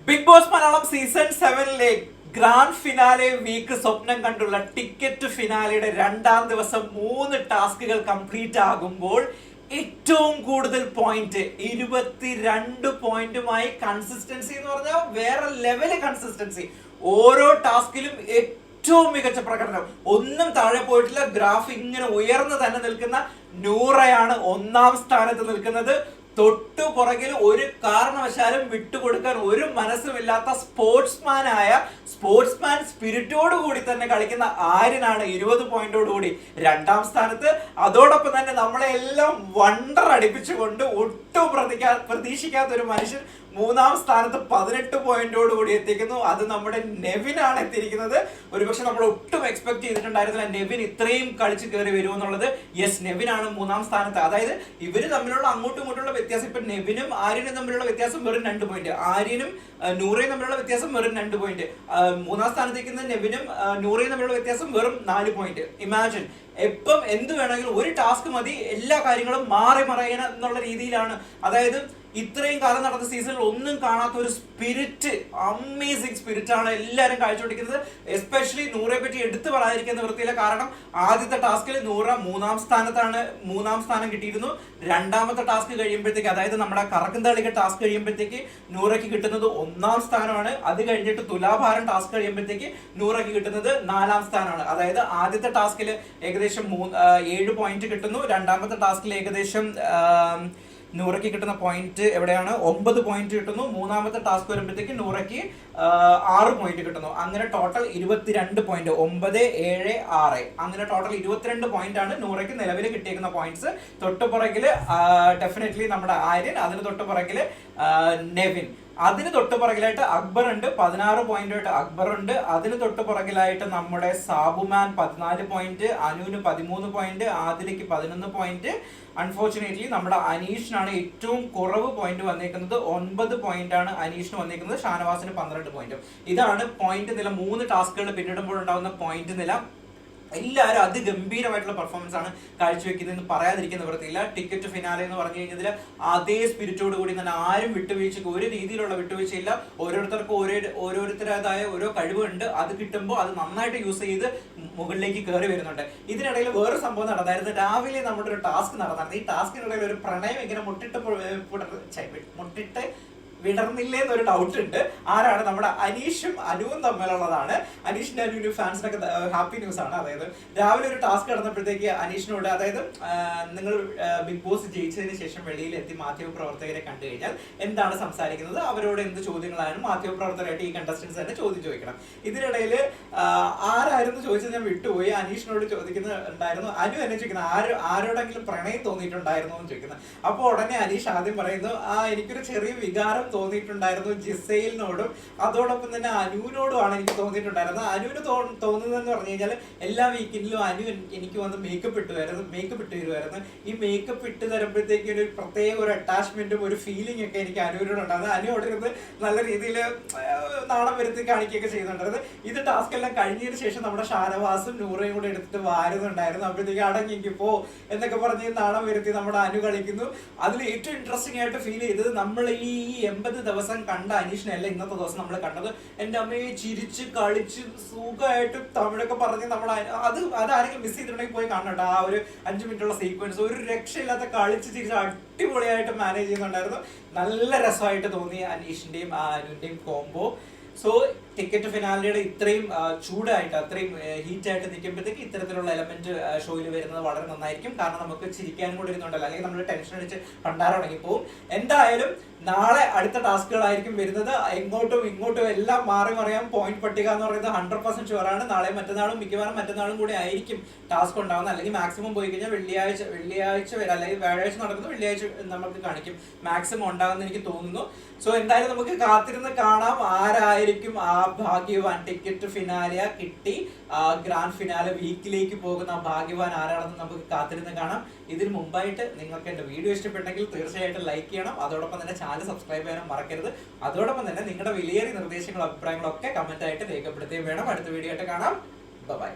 Big boss Malayalam season 7-ലെ grand finale week സ്വപ്നം കണ്ടുള്ള ticket ഫിനാലയുടെ രണ്ടാം ദിവസം 3 ടാസ്കുകൾ കംപ്ലീറ്റ് ആകുമ്പോൾ ഏറ്റവും കൂടുതൽ പോയിന്റ് 22 പോയിന്റുമായി കൺസിസ്റ്റൻസി എന്ന് പറഞ്ഞാൽ വേറെ ലെവല് കൺസിസ്റ്റൻസി. ഓരോ ടാസ്കിലും ഏറ്റവും മികച്ച പ്രകടനം, ഒന്നും താഴെ പോയിട്ടില്ല. ഗ്രാഫ് ഇങ്ങനെ ഉയർന്നു തന്നെ നിൽക്കുന്ന നൂറയാണ് ഒന്നാം സ്ഥാനത്ത് നിൽക്കുന്നത്. തൊട്ടു പുറകിൽ ഒരു കാരണവശാലും വിട്ടുകൊടുക്കാൻ ഒരു മനസ്സുമില്ലാത്ത സ്പോർട്സ്മാൻ സ്പിരിറ്റോട് കൂടി തന്നെ കളിക്കുന്ന ആര്യനാണ് 20 പോയിന്റോടുകൂടി രണ്ടാം സ്ഥാനത്ത്. അതോടൊപ്പം തന്നെ നമ്മളെ എല്ലാം വണ്ടർ അടിപ്പിച്ചുകൊണ്ട് ഒട്ടും പ്രതീക്ഷിക്കാത്ത ഒരു മനുഷ്യൻ മൂന്നാം സ്ഥാനത്ത് 18 പോയിന്റോട് കൂടി എത്തിക്കുന്നു. അത് നമ്മുടെ നെവിനാണ് എത്തിയിരിക്കുന്നത്. ഒരുപക്ഷെ നമ്മൾ ഒട്ടും എക്സ്പെക്ട് ചെയ്തിട്ടുണ്ടായിരുന്നില്ല നെവിൻ ഇത്രയും കളിച്ച് കയറി വരുമെന്നുള്ളത്. യെസ്, നെവിനാണ് മൂന്നാം സ്ഥാനത്ത്. അതായത് ഇവര് തമ്മിലുള്ള അങ്ങോട്ടും ഇങ്ങോട്ടുള്ള വ്യത്യാസം, ഇപ്പൊ നെവിനും ആര്യനും തമ്മിലുള്ള വ്യത്യാസം വെറും 2 പോയിന്റ്, ആര്യനും നൂറയും തമ്മിലുള്ള വ്യത്യാസം വെറും 2 പോയിന്റ്. മൂന്നാം സ്ഥാനത്തേക്ക് നെവിനും നൂറയും തമ്മിലുള്ള വ്യത്യാസം വെറും 4 പോയിന്റ്. ഇമാജിൻ, എപ്പം എന്ത് വേണമെങ്കിലും ഒരു ടാസ്ക് മതി എല്ലാ കാര്യങ്ങളും മാറി മറയണം എന്നുള്ള രീതിയിലാണ്. അതായത് ഇത്രയും കാലം നടന്ന സീസണിൽ ഒന്നും കാണാത്ത ഒരു സ്പിരിറ്റ്, അമേസിങ് സ്പിരിറ്റ് ആണ് എല്ലാവരും കാഴ്ചവെക്കുന്നത്. എസ്പെഷ്യലി നൂറയെ പറ്റി എടുത്തു പറയാതിരിക്കാൻ നിവൃത്തിയില്ല. കാരണം ആദ്യത്തെ ടാസ്കിൽ നൂറ മൂന്നാം സ്ഥാനം കിട്ടിയിരുന്നു. രണ്ടാമത്തെ ടാസ്ക് കഴിയുമ്പോഴത്തേക്ക്, അതായത് നമ്മുടെ കറക്കുന്തളിക ടാസ്ക് കഴിയുമ്പോഴത്തേക്ക് നൂറയ്ക്ക് കിട്ടുന്നത് 1ാം സ്ഥാനമാണ്. അത് കഴിഞ്ഞിട്ട് തുലാഭാരം ടാസ്ക് കഴിയുമ്പോഴത്തേക്ക് നൂറയ്ക്ക് കിട്ടുന്നത് 4ാം സ്ഥാനമാണ്. അതായത് ആദ്യത്തെ ടാസ്കിൽ ഏകദേശം 7 പോയിന്റ് കിട്ടുന്നു. രണ്ടാമത്തെ ടാസ്കിൽ ഏകദേശം നൂറയ്ക്ക് കിട്ടുന്ന പോയിന്റ് എവിടെയാണ് 9 പോയിന്റ് കിട്ടുന്നു. മൂന്നാമത്തെ ടാസ്ക് വരുമ്പോഴത്തേക്ക് നൂറയ്ക്ക് 6 പോയിന്റ് കിട്ടുന്നു. അങ്ങനെ ടോട്ടൽ 22 പോയിന്റ്, 9, 7, 6, അങ്ങനെ ടോട്ടൽ 22 പോയിന്റ് ആണ് നൂറയ്ക്ക് നിലവിൽ കിട്ടിയേക്കുന്ന പോയിന്റ്സ്. തൊട്ടുപുറകില് ഡെഫിനറ്റ്ലി നമ്മുടെ ആര്യൻ, അതിന് തൊട്ടുപുറകില് നെവിൻ, അതിന് തൊട്ട് പുറകിലായിട്ട് അക്ബർ ഉണ്ട്, 16 പോയിന്റായിട്ട് അക്ബർ ഉണ്ട്. അതിന് തൊട്ട് പുറകിലായിട്ട് നമ്മുടെ സാബുമാൻ 14 പോയിന്റ്, അനുവിന് 13 പോയിന്റ്, ആദിലയ്ക്ക് 11 പോയിന്റ്. അൺഫോർച്ചുനേറ്റ്ലി നമ്മുടെ അനീഷിനാണ് ഏറ്റവും കുറവ് പോയിന്റ് വന്നേക്കുന്നത്. 9 പോയിന്റ് ആണ് അനീഷിന് വന്നേക്കുന്നത്. ഷാനവാസിന് 12 പോയിന്റ്. ഇതാണ് പോയിന്റ് നില. 3 ടാസ്കുകൾ പിന്നിടുമ്പോൾ ഉണ്ടാകുന്ന പോയിന്റ് നില. എല്ലാവരും അതിഗംഭീരമായിട്ടുള്ള പെർഫോമൻസ് ആണ് കാഴ്ചവെക്കുന്നതെന്ന് പറയാതിരിക്കാൻ നിവൃത്തിയില്ല. ടിക്കറ്റ് ഫിനാലെ എന്ന് പറഞ്ഞു കഴിഞ്ഞാൽ അതേ സ്പിരിറ്റോട് കൂടി തന്നെ ആരും വിട്ടുവീഴ്ചയ്ക്ക് ഒരു രീതിയിലുള്ള വിട്ടുവീഴ്ചയില്ല. ഓരോരുത്തർക്കും ഓരോരുത്തരുടേതായ ഓരോ കഴിവുണ്ട്. അത് കിട്ടുമ്പോൾ അത് നന്നായിട്ട് യൂസ് ചെയ്ത് മുകളിലേക്ക് കയറി വരുന്നുണ്ട്. ഇതിനിടയിൽ വേറെ സംഭവം നടന്നായിരുന്നു. രാവിലെ നമ്മുടെ ഒരു ടാസ്ക് നടന്നായിരുന്നു. ഈ ടാസ്കിനിടയിൽ ഒരു പ്രണയം ഇങ്ങനെ മുട്ടിട്ട് വിടർന്നില്ലേ എന്നൊരു ഡൗട്ട് ഉണ്ട്. ആരാണ്? നമ്മുടെ അനീഷും അനുവും തമ്മിലുള്ളതാണ്. അനീഷിന്റെ അനുവിന് ഫാൻസിനൊക്കെ ഹാപ്പി ന്യൂസ് ആണ്. അതായത് രാവിലെ ഒരു ടാസ്ക് നടന്നപ്പോഴത്തേക്ക് അനീഷിനോട്, അതായത് നിങ്ങൾ ബിഗ് ബോസ് ജയിച്ചതിന് ശേഷം വെളിയിൽ എത്തി മാധ്യമപ്രവർത്തകരെ കണ്ടു കഴിഞ്ഞാൽ എന്താണ് സംസാരിക്കുന്നത്, അവരോട് എന്ത് ചോദ്യങ്ങളാണ് മാധ്യമപ്രവർത്തകരായിട്ട് ഈ കണ്ടസ്റ്റൻസ് തന്നെ ചോദ്യം ചോദിക്കണം. ഇതിനിടയിൽ ആരായിരുന്നു ചോദിച്ചത് ഞാൻ വിട്ടുപോയി. അനീഷിനോട് ചോദിക്കുന്നുണ്ടായിരുന്നു. അനു എന്നെ ചോദിക്കുന്നത് ആരോടെങ്കിലും പ്രണയം തോന്നിയിട്ടുണ്ടായിരുന്നു എന്ന് ചോദിക്കുന്നത്. അപ്പോൾ ഉടനെ അനീഷ് ആദ്യം പറയുന്നു, എനിക്കൊരു ചെറിയ വികാരം തോന്നിയിട്ടുണ്ടായിരുന്നു ജിസൈലിനോടും അതോടൊപ്പം തന്നെ അനുവിനോടുമാണ് എനിക്ക് തോന്നിയിട്ടുണ്ടായിരുന്നത്. അനുവിന് തോന്നുന്നതെന്ന് പറഞ്ഞു കഴിഞ്ഞാൽ എല്ലാ വീക്കിലും അനു എനിക്ക് വന്ന് മേക്കപ്പ് ഇട്ട് തരുമായിരുന്നു. ഈ മേക്കപ്പ് ഇട്ട് തരുമ്പോഴത്തേക്ക് ഒരു പ്രത്യേക ഒരു അറ്റാച്ച്മെന്റും ഒരു ഫീലിംഗ് ഒക്കെ എനിക്ക് അനുവിനോട് ഉണ്ടായിരുന്നു. അനു ഓടുന്നത് നല്ല രീതിയിൽ നാണം വരുത്തി കാണിക്കുകയൊക്കെ ചെയ്യുന്നുണ്ടായിരുന്നു. ഇത് ടാസ്ക് എല്ലാം കഴിഞ്ഞതിന് ശേഷം നമ്മുടെ ഷാനവാസും നൂറയും കൂടെ എടുത്തിട്ട് വാരുന്നുണ്ടായിരുന്നു. അപ്പോഴത്തേക്ക് അടങ്ങിക്ക് പോ എന്നൊക്കെ പറഞ്ഞ് നാണം വരുത്തി നമ്മുടെ അനു കളിക്കുന്നു. അതിൽ ഏറ്റവും ഇൻട്രസ്റ്റിംഗ് ആയിട്ട് ഫീൽ ചെയ്തത്, നമ്മൾ ഈ 80 ദിവസം കണ്ട അനീഷിനല്ല ഇന്നത്തെ ദിവസം നമ്മൾ കണ്ടത്. എൻ്റെ അമ്മയെ ചിരിച്ച് കളിച്ച് സുഖമായിട്ട് തമിഴൊക്കെ പറഞ്ഞ് നമ്മൾ ആരെങ്കിലും മിസ് ചെയ്തിട്ടുണ്ടെങ്കിൽ പോയി കാണണ്ട. ആ ഒരു 5 മിനിറ്റുള്ള സീക്വൻസ് ഒരു രക്ഷയില്ലാത്ത കളിച്ച് ചിരിച്ച് അടിപൊളിയായിട്ട് മാനേജ് ചെയ്യുന്നുണ്ടായിരുന്നു. നല്ല രസമായിട്ട് തോന്നി അനീഷിന്റെയും അനുവിന്റെയും കോംബോ. സോ ടിക്കറ്റ് ഫിനാലയുടെ ഇത്രയും ചൂടായിട്ട്, അത്രയും ഹീറ്റായിട്ട് നിൽക്കുമ്പോഴത്തേക്ക് ഇത്തരത്തിലുള്ള എലമെന്റ് ഷോയിൽ വരുന്നത് വളരെ നന്നായിരിക്കും. കാരണം നമുക്ക് ചിരിക്കാനും കൂടി ഇരുന്നുണ്ടല്ലോ, അല്ലെങ്കിൽ നമ്മൾ ടെൻഷൻ അടിച്ച് പണ്ടാറടങ്ങി പോകും. എന്തായാലും നാളെ അടുത്ത ടാസ്കുകളായിരിക്കും വരുന്നത്. ഇങ്ങോട്ടും എല്ലാം മാറി മറിയാം. പോയിന്റ് പട്ടിക എന്ന് പറയുന്നത് 100% ഷുവറാണ്. നാളെ മറ്റന്നാളും മിക്കവാറും മറ്റന്നാളും കൂടി ആയിരിക്കും ടാസ്ക് ഉണ്ടാകുന്നത്. അല്ലെങ്കിൽ മാക്സിമം പോയി കഴിഞ്ഞാൽ വെള്ളിയാഴ്ച വരെ, അല്ലെങ്കിൽ വ്യാഴാഴ്ച നടക്കുന്നത് വെള്ളിയാഴ്ച നമുക്ക് കാണിക്കും മാക്സിമം ഉണ്ടാകുമെന്ന് എനിക്ക് തോന്നുന്നു. സോ എന്തായാലും നമുക്ക് കാത്തിരുന്ന് കാണാം ആരായിരിക്കും ആ ഭാഗ്യവാൻ. ടിക്കറ്റ് ഫിനാലെ കിട്ടി ഗ്രാൻഡ് ഫിനാലെ വീക്കിലേക്ക് പോകുന്ന ഭാഗ്യവാൻ ആരാണെന്ന് നമുക്ക് കാത്തിരുന്ന് കാണാം. ഇതിന് മുമ്പായിട്ട് നിങ്ങൾക്ക് എന്റെ വീഡിയോ ഇഷ്ടപ്പെട്ടെങ്കിൽ തീർച്ചയായിട്ടും ലൈക്ക് ചെയ്യണം. അതോടൊപ്പം തന്നെ ചാനൽ സബ്സ്ക്രൈബ് ചെയ്യാനും മറക്കരുത്. അതോടൊപ്പം തന്നെ നിങ്ങളുടെ വിലയേറിയ നിർദ്ദേശങ്ങളും അഭിപ്രായങ്ങളും ഒക്കെ കമന്റ് ആയിട്ട് രേഖപ്പെടുത്തുകയും വേണം. അടുത്ത വീഡിയോ ആയിട്ട് കാണാം. ബൈ.